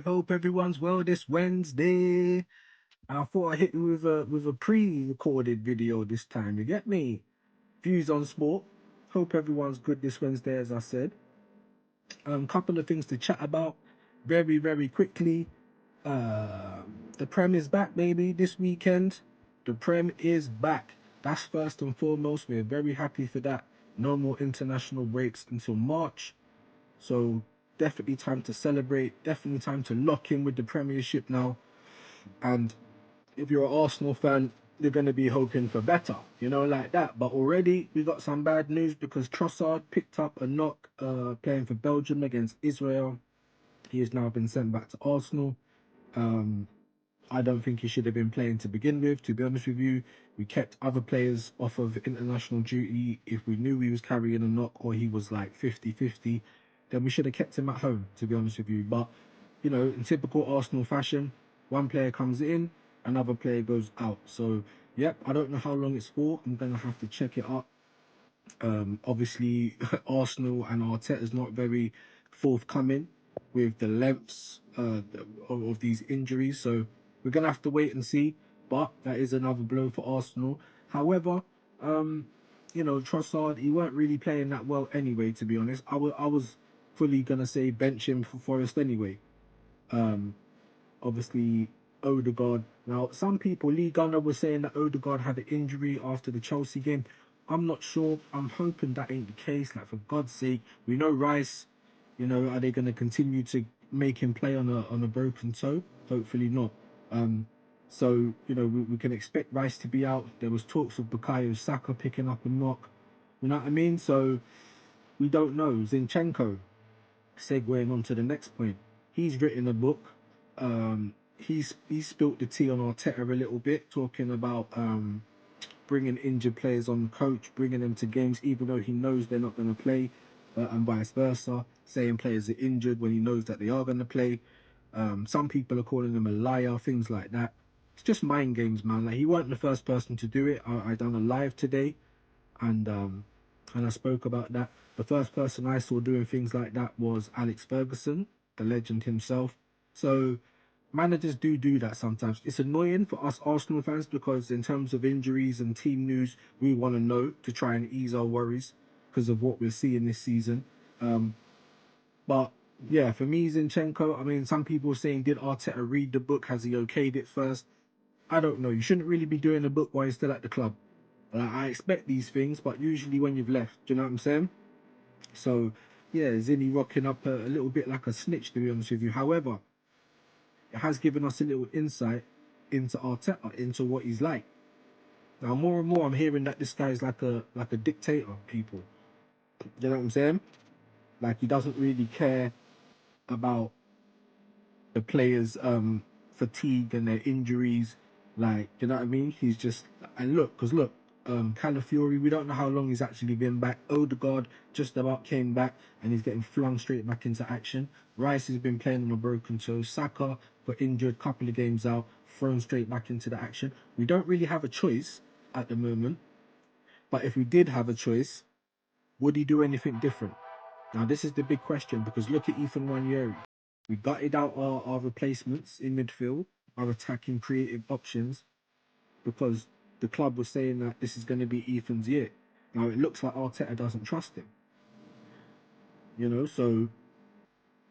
Hope everyone's well this Wednesday. I thought I hit you with a pre-recorded video this time. You get me? Views on sport. Hope everyone's good this Wednesday, as I said. Couple of things to chat about, very quickly. Uh, the Prem is back, baby. This weekend, the Prem is back. That's first and foremost. We're very happy for that. No more international breaks until March. So definitely time to celebrate, definitely time to lock in with the Premiership now. And if you're an Arsenal fan, you're going to be hoping for better, like that. But already we got some bad news because Trossard picked up a knock playing for Belgium against Israel. He has now been sent back to Arsenal. Um, I don't think he should have been playing to begin with, to be honest with you. We kept other players off of international duty. If we knew he was carrying a knock or he was like 50-50, then we should have kept him at home, to be honest with you. But, in typical Arsenal fashion, one player comes in, another player goes out. So, yep, I don't know how long it's for. I'm going to have to check it up. Obviously, Arsenal and Arteta's not very forthcoming with the lengths of these injuries, so we're gonna have to wait and see. But that is another blow for Arsenal. However, Trossard, he weren't really playing that well anyway. To be honest, I was fully gonna say bench him for Forest anyway. Um, Obviously Odegaard. Now, some people, Lee Gunner was saying that Odegaard had an injury after the Chelsea game. I'm not sure. I'm hoping that ain't the case. Like, for God's sake, we know Rice. Are they going to continue to make him play on a broken toe? Hopefully not. Um, so we can expect Rice to be out. There was talks of Bukayo Saka picking up a knock. You know what I mean? So we don't know. Zinchenko, segueing on to the next point, he's written a book. He's spilt the tea on Arteta a little bit, talking about bringing injured players on coach, bringing them to games even though he knows they're not going to play, and vice versa. Saying players are injured when he knows that they are going to play. Some people are calling him a liar, things like that. It's just mind games, man. Like, he wasn't the first person to do it. I done a live today, and I spoke about that. The first person I saw doing things like that was Alex Ferguson, the legend himself. So managers do that sometimes. It's annoying for us Arsenal fans because in terms of injuries and team news, we want to know to try and ease our worries because of what we're seeing this season. Um, but yeah, for me, Zinchenko, I mean, some people are saying, did Arteta read the book? Has he okayed it first? I don't know. You shouldn't really be doing a book while you're still at the club. I expect these things, but usually when you've left, do you know what I'm saying? So, yeah, Zinni rocking up a little bit like a snitch, to be honest with you. However, it has given us a little insight into Arteta, into what he's like. Now, more and more, I'm hearing that this guy is like a dictator. People, you know what I'm saying? Like, he doesn't really care about the players' fatigue and their injuries. Like, you know what I mean? He's just, and look, Calafiori, we don't know how long he's actually been back. Odegaard just about came back and he's getting flung straight back into action. Rice has been playing on a broken toe. Saka got injured, couple of games out, thrown straight back into the action. We don't really have a choice at the moment, but if we did have a choice, would he do anything different? Now, this is the big question because look at Ethan Wanyeri. We gutted out our replacements in midfield, our attacking creative options, because the club was saying that this is going to be Ethan's year. Now, it looks like Arteta doesn't trust him, so,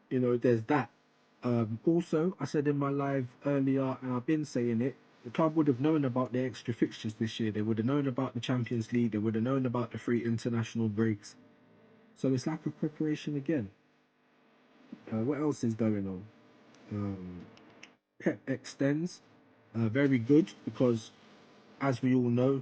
there's that. Also, I said in my live earlier, and I've been saying it, the club would have known about the extra fixtures this year. They would have known about the Champions League. They would have known about the 3 international breaks. So it's like a preparation again. What else is going on? Um, Pep extends. Very good because, as we all know,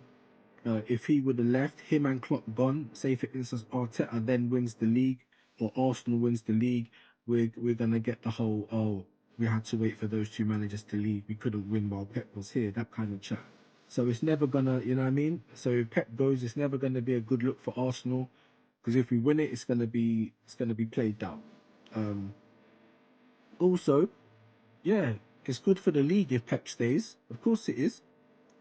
if he would have left, him and Klopp gone, say for instance Arteta then wins the league or Arsenal wins the league, we're gonna get the whole, oh, we had to wait for those two managers to leave. We couldn't win while Pep was here, that kind of chat. So it's never gonna, you know what I mean? So if Pep goes, it's never gonna be a good look for Arsenal because if we win it, it's gonna be played down. Um, Also, yeah, it's good for the league if Pep stays. Of course it is.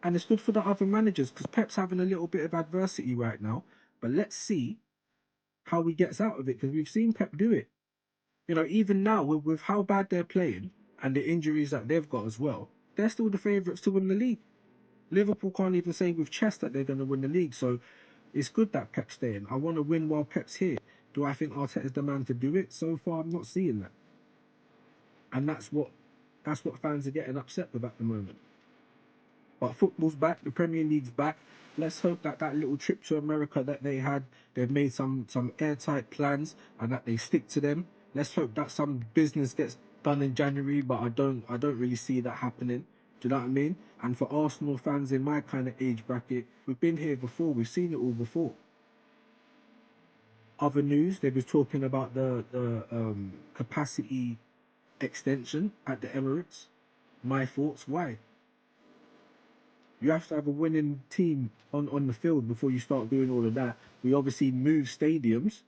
And it's good for the other managers because Pep's having a little bit of adversity right now. But let's see how he gets out of it because we've seen Pep do it. You know, even now with how bad they're playing and the injuries that they've got as well, they're still the favourites to win the league. Liverpool can't even say with chest that they're going to win the league. So it's good that Pep's staying. I want to win while Pep's here. Do I think Arteta's the man to do it? So far, I'm not seeing that, and that's what fans are getting upset with at the moment. But football's back, the Premier League's back. Let's hope that that little trip to America that they had, they've made some airtight plans and that they stick to them. Let's hope that some business gets done in January, but I don't really see that happening. Do you know what I mean? And for Arsenal fans in my kind of age bracket, we've been here before, we've seen it all before. Other news, they was talking about the capacity extension at the Emirates. My thoughts, why? You have to have a winning team on the field before you start doing all of that. We obviously move stadiums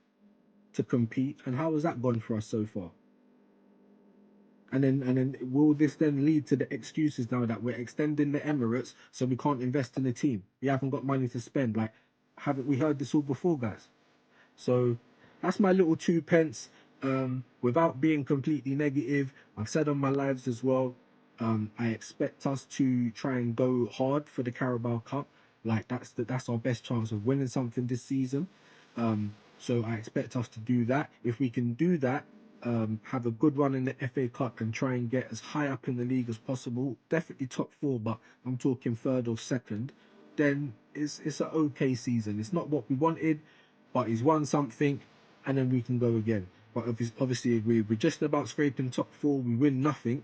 to compete, and how has that gone for us so far? And then will this then lead to the excuses now that we're extending the Emirates so we can't invest in the team? We haven't got money to spend. Like, haven't we heard this all before, guys? So that's my little two pence. Without being completely negative, I've said on my lives as well. I expect us to try and go hard for the Carabao Cup. Like that's our best chance of winning something this season. So I expect us to do that. If we can do that, have a good run in the FA Cup and try and get as high up in the league as possible. Definitely top four, but I'm talking third or second. Then it's an okay season. It's not what we wanted, but he's won something, and then we can go again. But obviously, we're just about scraping top four. We win nothing,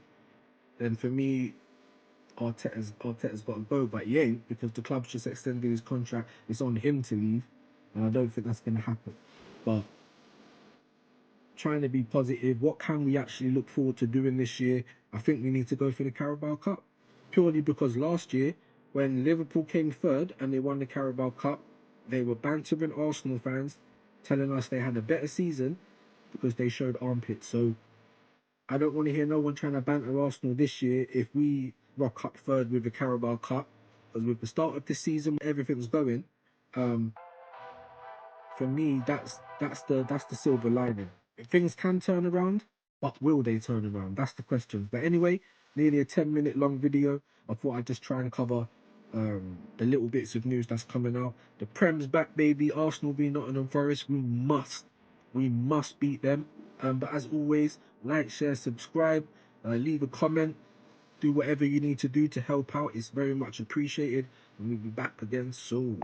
then for me, Arteta's got to go. But he ain't, because the club's just extended his contract. It's on him to leave, and I don't think that's going to happen. But trying to be positive, what can we actually look forward to doing this year? I think we need to go for the Carabao Cup, purely because last year, when Liverpool came third and they won the Carabao Cup, they were bantering Arsenal fans, telling us they had a better season because they showed armpits. So I don't want to hear no one trying to banter Arsenal this year if we rock up third with the Carabao Cup. Because with the start of this season, everything's going. Um, for me, that's the silver lining. Things can turn around, but will they turn around? That's the question. But anyway, nearly a 10-minute long video. I thought I'd just try and cover the little bits of news that's coming out. The Prem's back, baby. Arsenal v Nottingham Forest. We must beat them. But as always, like, share, subscribe, leave a comment, do whatever you need to do to help out. It's very much appreciated. And we'll be back again soon.